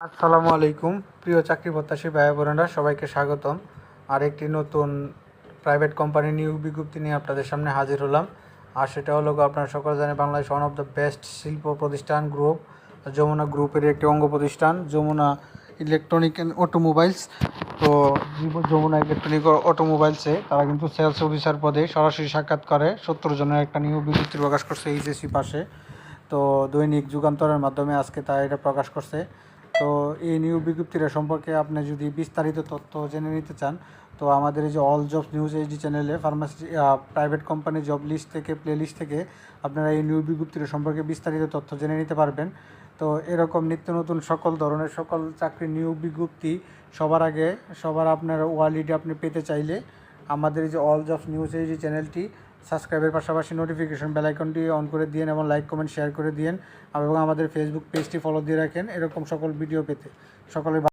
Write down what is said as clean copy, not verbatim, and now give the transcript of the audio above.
আসসালামু আলাইকুম প্রিয় চাকরি প্রত্যাশী ভাই বোনেরা, সবাইকে স্বাগতম। আর একটি নতুন প্রাইভেট কোম্পানি নিয়োগ বিজ্ঞপ্তি নিয়ে আপনাদের সামনে হাজির হলাম। আর সেটা হলো আপনারা সকলে জানেন, Bangladesh one of the best শিল্প প্রতিষ্ঠান গ্রুপ যমুনা গ্রুপের একটি অঙ্গ প্রতিষ্ঠান যমুনা ইলেকট্রনিক অ্যান্ড অটোমোবাইলস। তো যমুনা ইলেকট্রনিক অটোমোবাইলসে তারা কিন্তু সেলস অফিসার পদে সরাসরি সাক্ষাৎ করে 70 জনের একটা নিয়োগ বিজ্ঞপ্তি প্রকাশ করছে এইচএসসি পাশে। তো দৈনিক যুগান্তরের মাধ্যমে আজকে তারা এটা প্রকাশ করছে। তো এই নিয়োগ বিজ্ঞপ্তিটা সম্পর্কে আপনি যদি বিস্তারিত তথ্য জেনে নিতে চান, তো আমাদের এই যে অল জব নিউজ এইচডি চ্যানেলে pharmacy private company job list থেকে প্লে লিস্ট থেকে আপনারা এই নিয়োগ বিজ্ঞপ্তিটা সম্পর্কে বিস্তারিত তথ্য জেনে নিতে পারবেন। তো এরকম নিত্য নতুন সকল ধরনের সকল চাকরির নিয়োগ বিজ্ঞপ্তি সবার আগে আপনার ওয়ালিডে আপনি পেতে চাইলে আমাদের এই যে অল জব নিউজ এইচডি চ্যানেলটি সাবস্ক্রাইবের পাশাপাশি নোটিফিকেশন বেল আইকনটি অন করে দিন এবং লাইক কমেন্ট শেয়ার করে দিন এবং আমাদের ফেসবুক পেজটি ফলো দিয়ে রাখেন এরকম সকল ভিডিও পেতে। সকলে